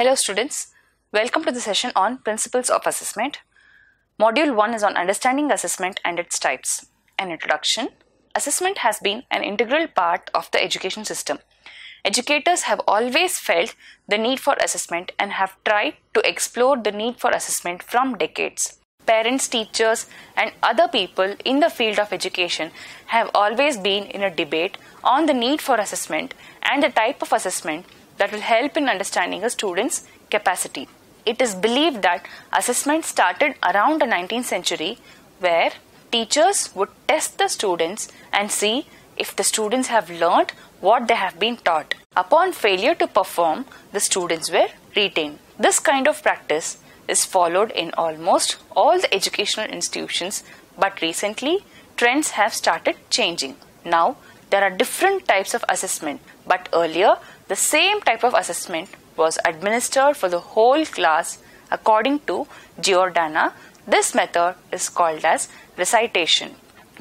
Hello students, welcome to the session on Principles of Assessment. Module 1 is on Understanding Assessment and its Types. An introduction. Assessment has been an integral part of the education system. Educators have always felt the need for assessment and have tried to explore the need for assessment from decades. Parents, teachers, and other people in the field of education have always been in a debate on the need for assessment and the type of assessment that will help in understanding a student's capacity. It is believed that assessment started around the 19th century, where teachers would test the students and see if the students have learned what they have been taught. Upon failure to perform, the students were retained. This kind of practice is followed in almost all the educational institutions, but recently trends have started changing. Now there are different types of assessment, but earlier the same type of assessment was administered for the whole class according to Giordano. This method is called as recitation.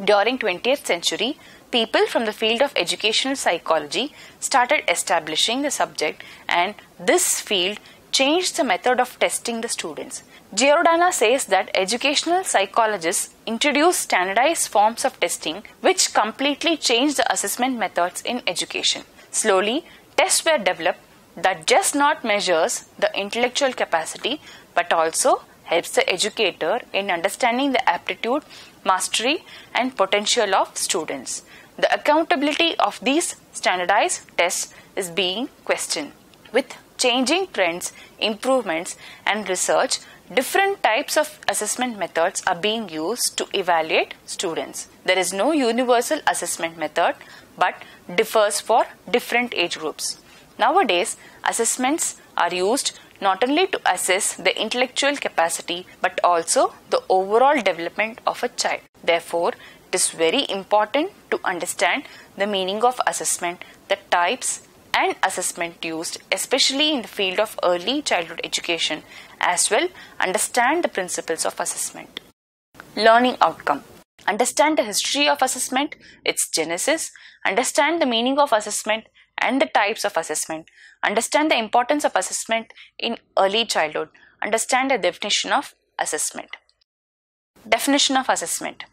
During 20th century, people from the field of educational psychology started establishing the subject, and this field changed the method of testing the students. Giordano says that educational psychologists introduced standardized forms of testing which completely changed the assessment methods in education. Slowly, tests were developed that just not measures the intellectual capacity but also helps the educator in understanding the aptitude, mastery, and potential of students. The accountability of these standardized tests is being questioned. With changing trends, improvements, and research, different types of assessment methods are being used to evaluate students. There is no universal assessment method but differs for different age groups. Nowadays, assessments are used not only to assess the intellectual capacity but also the overall development of a child. Therefore, it is very important to understand the meaning of assessment, the types and assessment used, especially in the field of early childhood education, as well understand the principles of assessment. Learning outcome. Understand the history of assessment, its genesis, understand the meaning of assessment and the types of assessment, understand the importance of assessment in early childhood, understand the definition of assessment. Definition of assessment.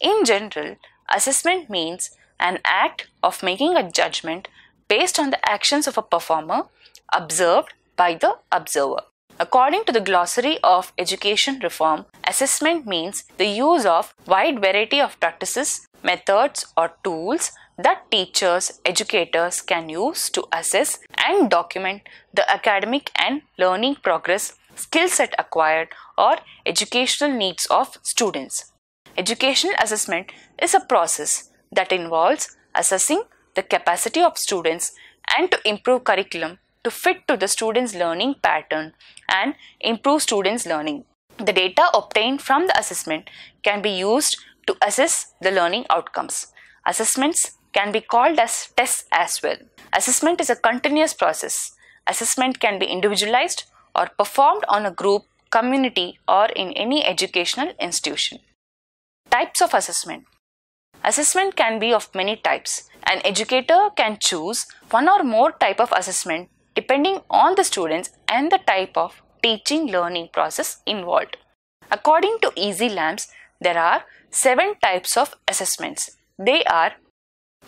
In general, assessment means an act of making a judgment based on the actions of a performer observed by the observer. According to the Glossary of Education Reform, assessment means the use of wide variety of practices, methods, or tools that teachers, educators can use to assess and document the academic and learning progress, skill set acquired, or educational needs of students. Educational assessment is a process that involves assessing the capacity of students and to improve curriculum to fit to the students' learning pattern and improve students' learning. The data obtained from the assessment can be used to assess the learning outcomes. Assessments can be called as tests as well. Assessment is a continuous process. Assessment can be individualized or performed on a group, community, or in any educational institution. Types of assessment. Assessment can be of many types. An educator can choose one or more type of assessment depending on the students and the type of teaching learning process involved. According to Easy Labs, there are 7 types of assessments. They are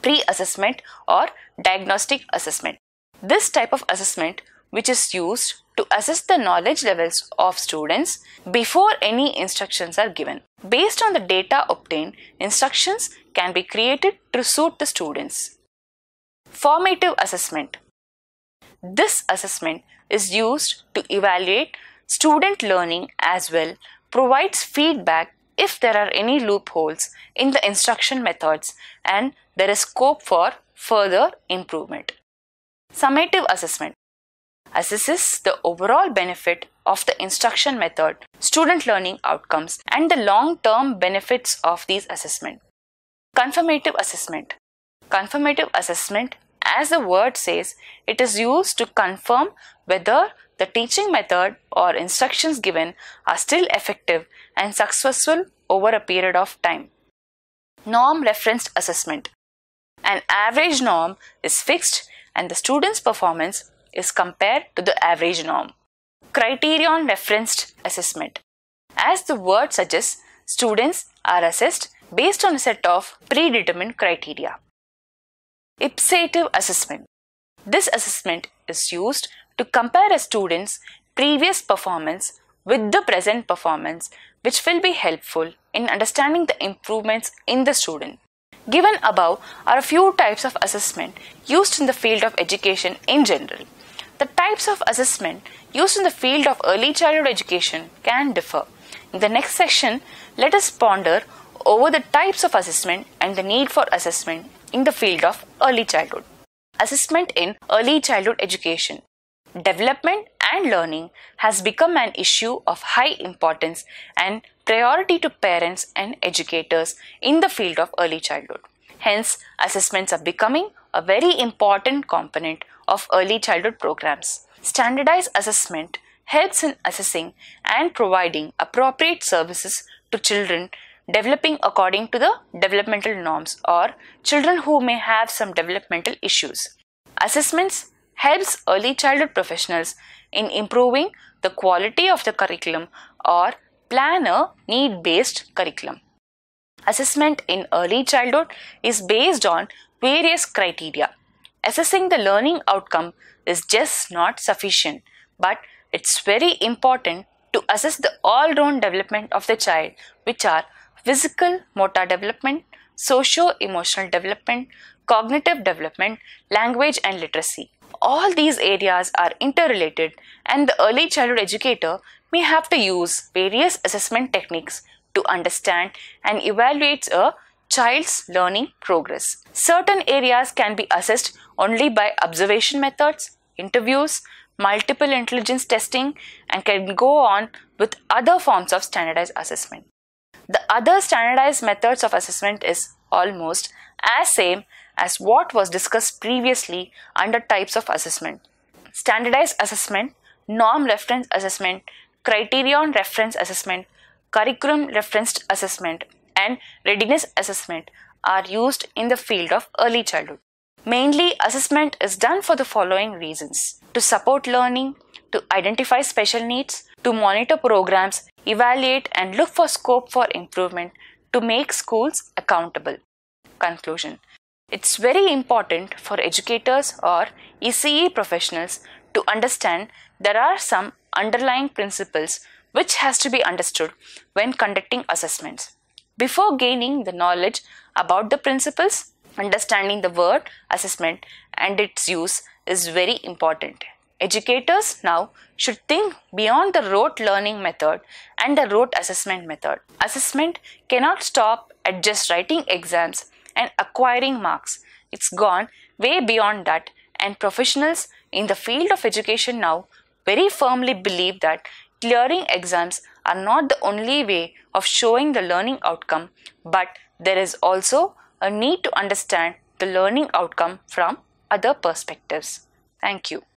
pre-assessment or diagnostic assessment. This type of assessment, which is used to assess the knowledge levels of students before any instructions are given. Based on the data obtained, instructions can be created to suit the students. Formative assessment. This assessment is used to evaluate student learning as well, provides feedback if there are any loopholes in the instruction methods and there is scope for further improvement. Summative assessment assesses the overall benefit of the instruction method, student learning outcomes, and the long-term benefits of these assessments. Confirmative assessment. Confirmative assessment, as the word says, it is used to confirm whether the teaching method or instructions given are still effective and successful over a period of time. Norm referenced assessment. An average norm is fixed and the student's performance is compared to the average norm. Criterion referenced assessment. As the word suggests, students are assessed based on a set of predetermined criteria. Ipsative assessment. This assessment is used to compare a student's previous performance with the present performance, which will be helpful in understanding the improvements in the student. Given above are a few types of assessment used in the field of education in general. The types of assessment used in the field of early childhood education can differ. In the next section, let us ponder over the types of assessment and the need for assessment in the field of early childhood. Assessment in early childhood education. Development and learning has become an issue of high importance and priority to parents and educators in the field of early childhood. Hence, assessments are becoming a very important component of early childhood programs. Standardized assessment helps in assessing and providing appropriate services to children developing according to the developmental norms or children who may have some developmental issues. Assessments helps early childhood professionals in improving the quality of the curriculum or plan a need-based curriculum. Assessment in early childhood is based on various criteria. Assessing the learning outcome is just not sufficient, but it's very important to assess the all-round development of the child, which are physical, motor development, socio-emotional development, cognitive development, language and literacy. All these areas are interrelated, and the early childhood educator may have to use various assessment techniques to understand and evaluate a child's learning progress. Certain areas can be assessed only by observation methods, interviews, multiple intelligence testing, and can go on with other forms of standardized assessment. The other standardized methods of assessment is almost as same as what was discussed previously under types of assessment. Standardized assessment, norm reference assessment, criterion reference assessment, curriculum referenced assessment, and readiness assessment are used in the field of early childhood. Mainly, assessment is done for the following reasons: to support learning, to identify special needs, to monitor programs, evaluate and look for scope for improvement, to make schools accountable. Conclusion. It's very important for educators or ECE professionals to understand there are some underlying principles which has to be understood when conducting assessments. Before gaining the knowledge about the principles, understanding the word assessment and its use is very important. Educators now should think beyond the rote learning method and the rote assessment method. Assessment cannot stop at just writing exams and acquiring marks. It's gone way beyond that, and professionals in the field of education now very firmly believe that clearing exams are not the only way of showing the learning outcome, but there is also a need to understand the learning outcome from other perspectives. Thank you.